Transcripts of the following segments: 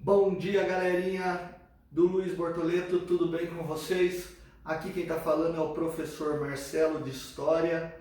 Bom dia, galerinha do Luiz Bortoleto, tudo bem com vocês? Aqui quem está falando é o professor Marcelo de História.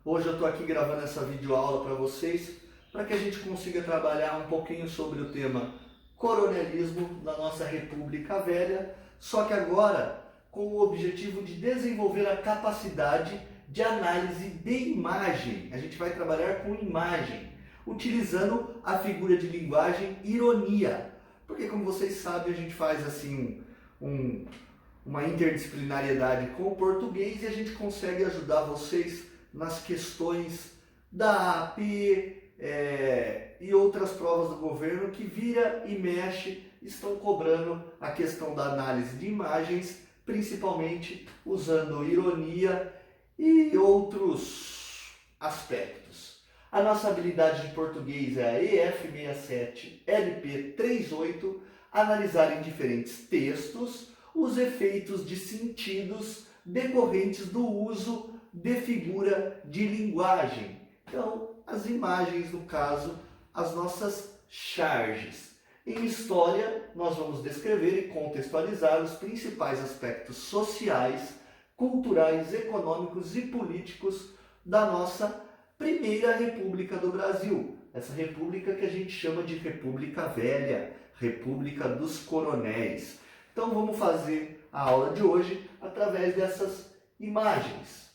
Hoje eu estou aqui gravando essa videoaula para vocês, para que a gente consiga trabalhar um pouquinho sobre o tema coronelismo na nossa República Velha, só que agora com o objetivo de desenvolver a capacidade de análise de imagem. A gente vai trabalhar com imagem, utilizando a figura de linguagem ironia. Porque, como vocês sabem, a gente faz assim uma interdisciplinariedade com o português e a gente consegue ajudar vocês nas questões da AP e outras provas do governo que vira e mexe estão cobrando a questão da análise de imagens, principalmente usando ironia e outros aspectos. A nossa habilidade de português é a EF67-LP38, analisar em diferentes textos os efeitos de sentidos decorrentes do uso de figura de linguagem. Então, as imagens, no caso, as nossas charges. Em história, nós vamos descrever e contextualizar os principais aspectos sociais, culturais, econômicos e políticos da nossa Primeira República do Brasil, essa república que a gente chama de República Velha, República dos Coronéis. Então vamos fazer a aula de hoje através dessas imagens.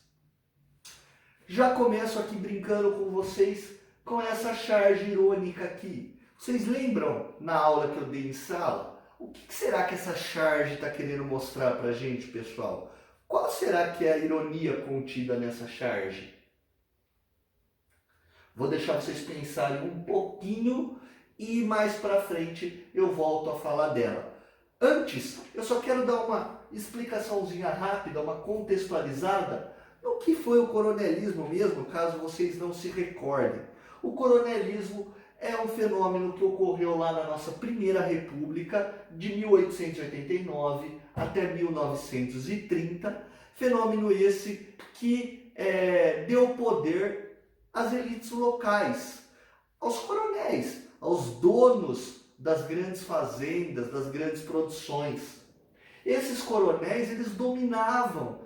Já começo aqui brincando com vocês com essa charge irônica aqui. Vocês lembram na aula que eu dei em sala? O que será que essa charge está querendo mostrar para a gente, pessoal? Qual será que é a ironia contida nessa charge? Vou deixar vocês pensarem um pouquinho e mais para frente eu volto a falar dela. Antes, eu só quero dar uma explicaçãozinha rápida, uma contextualizada no que foi o coronelismo mesmo, caso vocês não se recordem. O coronelismo é um fenômeno que ocorreu lá na nossa Primeira República, de 1889 até 1930. Fenômeno esse que deu poder às elites locais, aos coronéis, aos donos das grandes fazendas, das grandes produções. Esses coronéis, eles dominavam,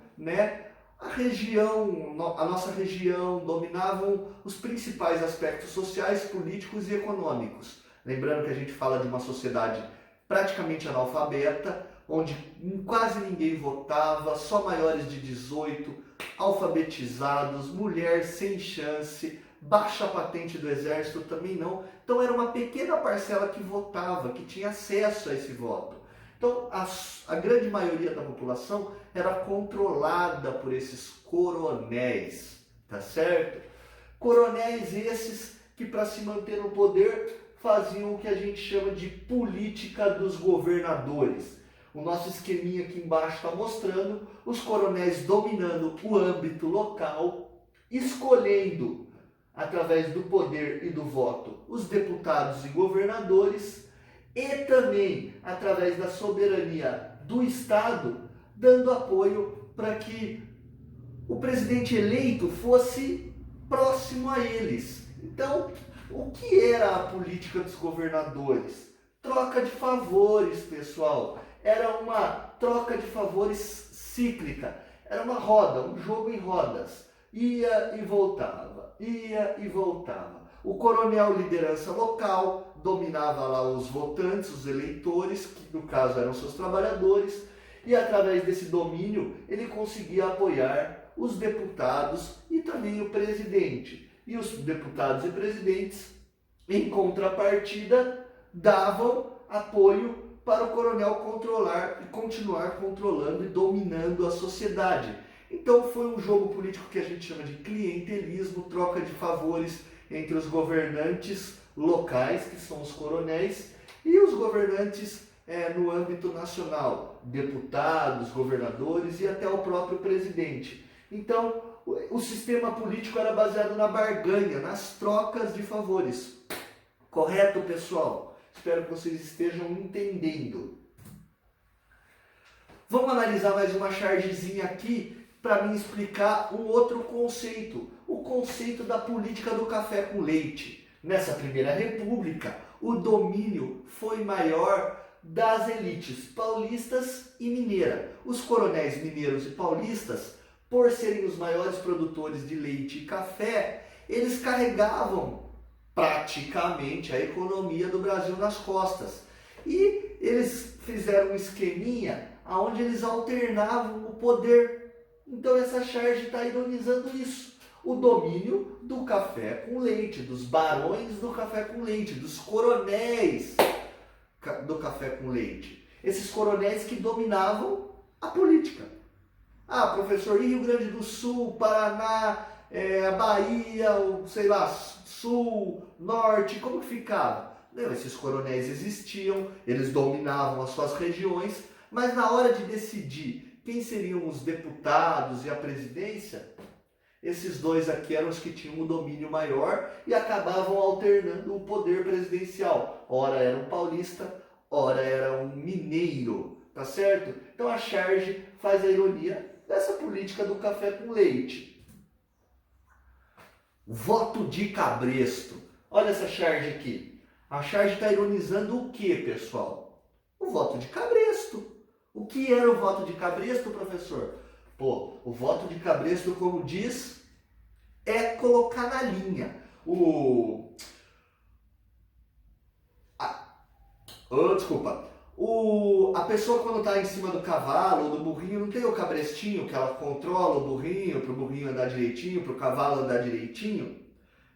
a nossa região, dominavam os principais aspectos sociais, políticos e econômicos. Lembrando que a gente fala de uma sociedade praticamente analfabeta, onde quase ninguém votava, só maiores de 18, alfabetizados, mulher sem chance, baixa patente do exército também não. Então era uma pequena parcela que votava, que tinha acesso a esse voto. Então a grande maioria da população era controlada por esses coronéis, tá certo? Coronéis esses que, para se manter no poder, faziam o que a gente chama de política dos governadores. O nosso esqueminha aqui embaixo está mostrando os coronéis dominando o âmbito local, escolhendo, através do poder e do voto, os deputados e governadores, e também, através da soberania do Estado, dando apoio para que o presidente eleito fosse próximo a eles. Então, o que era a política dos governadores? Troca de favores, pessoal. Era uma troca de favores cíclica. Era uma roda, um jogo em rodas. Ia e voltava, ia e voltava. O coronel liderança local dominava lá os votantes, os eleitores, que no caso eram seus trabalhadores, e através desse domínio ele conseguia apoiar os deputados e também o presidente. E os deputados e presidentes, em contrapartida, davam apoio para o coronel controlar e continuar controlando e dominando a sociedade. Então foi um jogo político que a gente chama de clientelismo, troca de favores entre os governantes locais, que são os coronéis, e os governantes no âmbito nacional, deputados, governadores e até o próprio presidente. Então o sistema político era baseado na barganha, nas trocas de favores. Correto, pessoal? Espero que vocês estejam entendendo. Vamos analisar mais uma chargezinha aqui para me explicar um outro conceito. O conceito da política do café com leite. Nessa Primeira República, o domínio foi maior das elites paulistas e mineira. Os coronéis mineiros e paulistas, por serem os maiores produtores de leite e café, eles carregavam praticamente a economia do Brasil nas costas. E eles fizeram um esqueminha onde eles alternavam o poder. Então essa charge está ironizando isso. O domínio do café com leite, dos barões do café com leite, dos coronéis do café com leite. Esses coronéis que dominavam a política. Ah, professor, e Rio Grande do Sul, Paraná, a Bahia, sei lá, Sul, Norte, como que ficava? Não, esses coronéis existiam, eles dominavam as suas regiões, mas na hora de decidir quem seriam os deputados e a presidência, esses dois aqui eram os que tinham um domínio maior e acabavam alternando o poder presidencial. Ora era um paulista, ora era um mineiro, tá certo? Então a charge faz a ironia dessa política do café com leite. Voto de cabresto. Olha essa charge aqui. A charge está ironizando o que, pessoal? O voto de cabresto. O que era o voto de cabresto, professor? Pô, o voto de cabresto, como diz, é colocar na linha. A pessoa quando está em cima do cavalo ou do burrinho, não tem o cabrestinho que ela controla o burrinho, para o burrinho andar direitinho, para o cavalo andar direitinho,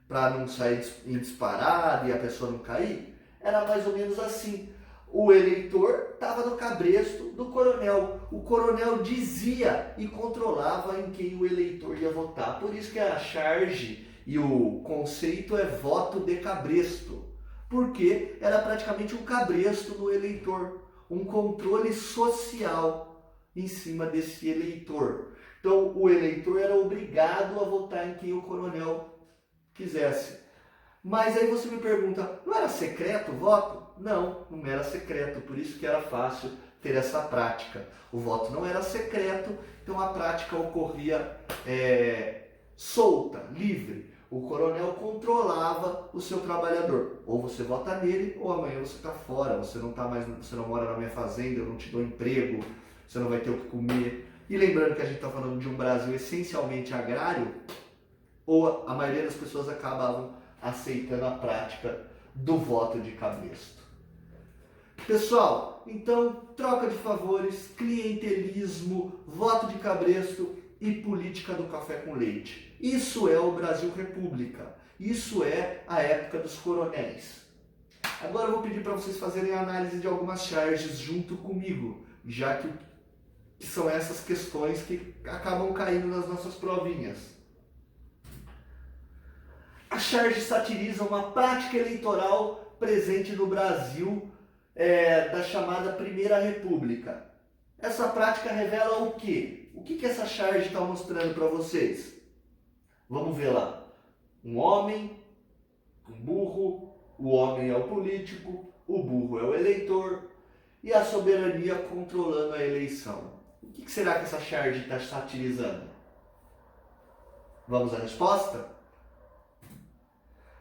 para não sair em disparada e a pessoa não cair? Era mais ou menos assim. O eleitor estava no cabresto do coronel. O coronel dizia e controlava em quem o eleitor ia votar. Por isso que a charge e o conceito é voto de cabresto. Porque era praticamente um cabresto no eleitor. Um controle social em cima desse eleitor. Então o eleitor era obrigado a votar em quem o coronel quisesse. Mas aí você me pergunta, não era secreto o voto? Não, não era secreto, por isso que era fácil ter essa prática. O voto não era secreto, então a prática ocorria solta, livre. O coronel controlava o seu trabalhador. Ou você vota nele, ou amanhã você está fora. Você não mora na minha fazenda, eu não te dou emprego, você não vai ter o que comer. E lembrando que a gente está falando de um Brasil essencialmente agrário, ou a maioria das pessoas acabavam aceitando a prática do voto de cabresto. Pessoal, então, troca de favores, clientelismo, voto de cabresto e política do café com leite. Isso é o Brasil República. Isso é a época dos coronéis. Agora eu vou pedir para vocês fazerem a análise de algumas charges junto comigo, já que são essas questões que acabam caindo nas nossas provinhas. A charge satiriza uma prática eleitoral presente no Brasil da chamada Primeira República. Essa prática revela o quê? O que essa charge está mostrando para vocês? Vamos ver lá. Um homem, um burro, o homem é o político, o burro é o eleitor e a soberania controlando a eleição. O que será que essa charge está satirizando? Vamos à resposta?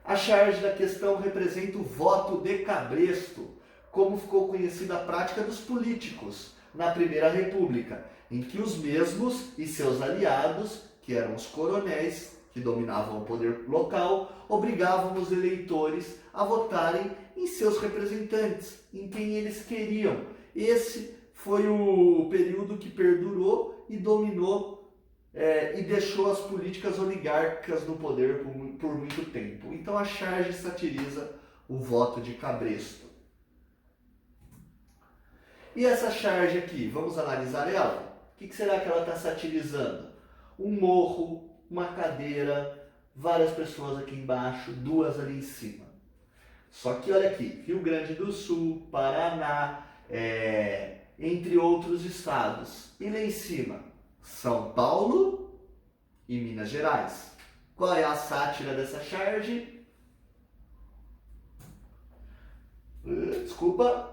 A charge da questão representa o voto de cabresto, como ficou conhecida a prática dos políticos na Primeira República, em que os mesmos e seus aliados, que eram os coronéis, que dominavam o poder local, obrigavam os eleitores a votarem em seus representantes, em quem eles queriam. Esse foi o período que perdurou e dominou e deixou as políticas oligárquicas no poder por muito tempo. Então a charge satiriza o voto de cabresto. E essa charge aqui, vamos analisar ela? O que será que ela está satirizando? Um morro, uma cadeira, várias pessoas aqui embaixo, duas ali em cima. Só que olha aqui, Rio Grande do Sul, Paraná, entre outros estados. E lá em cima, São Paulo e Minas Gerais. Qual é a sátira dessa charge? Desculpa.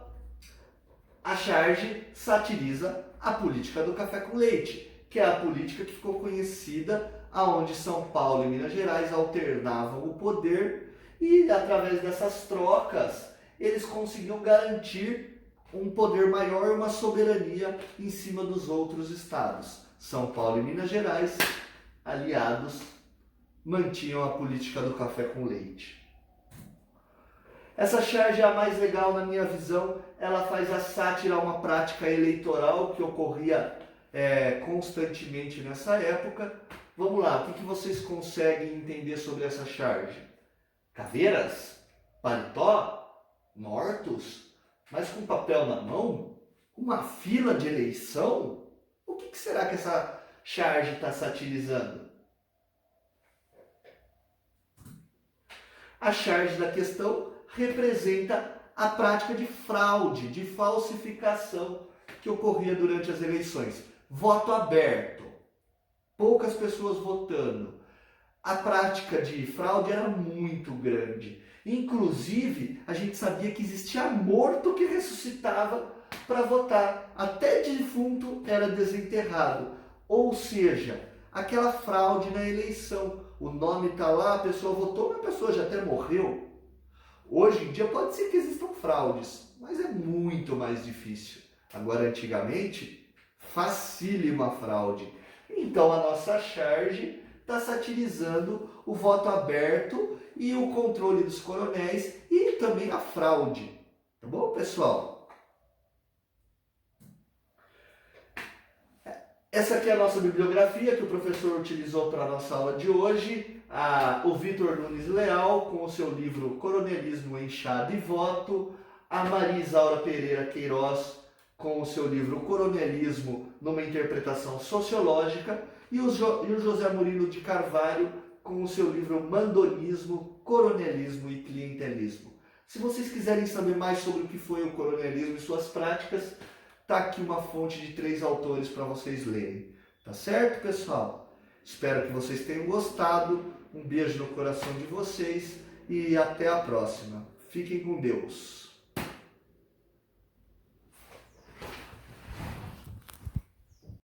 A charge satiriza a política do café com leite, que é a política que ficou conhecida aonde São Paulo e Minas Gerais alternavam o poder e através dessas trocas eles conseguiam garantir um poder maior, uma soberania em cima dos outros estados. São Paulo e Minas Gerais, aliados, mantinham a política do café com leite. Essa charge é a mais legal na minha visão. Ela faz a sátira a uma prática eleitoral que ocorria constantemente nessa época. Vamos lá, o que vocês conseguem entender sobre essa charge? Caveiras? Paletó? Mortos? Mas com papel na mão? Uma fila de eleição? O que será que essa charge está satirizando? A charge da questão representa a prática de fraude, de falsificação que ocorria durante as eleições. Voto aberto, poucas pessoas votando. A prática de fraude era muito grande. Inclusive, a gente sabia que existia morto que ressuscitava para votar. Até defunto era desenterrado. Ou seja, aquela fraude na eleição. O nome está lá, a pessoa votou, mas a pessoa já até morreu. Hoje em dia pode ser que existam fraudes, mas é muito mais difícil. Agora, antigamente, facílima a fraude. Então, a nossa charge está satirizando o voto aberto e o controle dos coronéis e também a fraude. Tá bom, pessoal? Essa aqui é a nossa bibliografia que o professor utilizou para a nossa aula de hoje. O Vitor Nunes Leal, com o seu livro Coronelismo, Enxada e Voto. A Maria Isaura Pereira Queiroz, com o seu livro Coronelismo, numa interpretação sociológica. E o José Murilo de Carvalho, com o seu livro Mandonismo, Coronelismo e Clientelismo. Se vocês quiserem saber mais sobre o que foi o coronelismo e suas práticas, está aqui uma fonte de 3 autores para vocês lerem. Tá certo, pessoal? Espero que vocês tenham gostado. Um beijo no coração de vocês e até a próxima. Fiquem com Deus.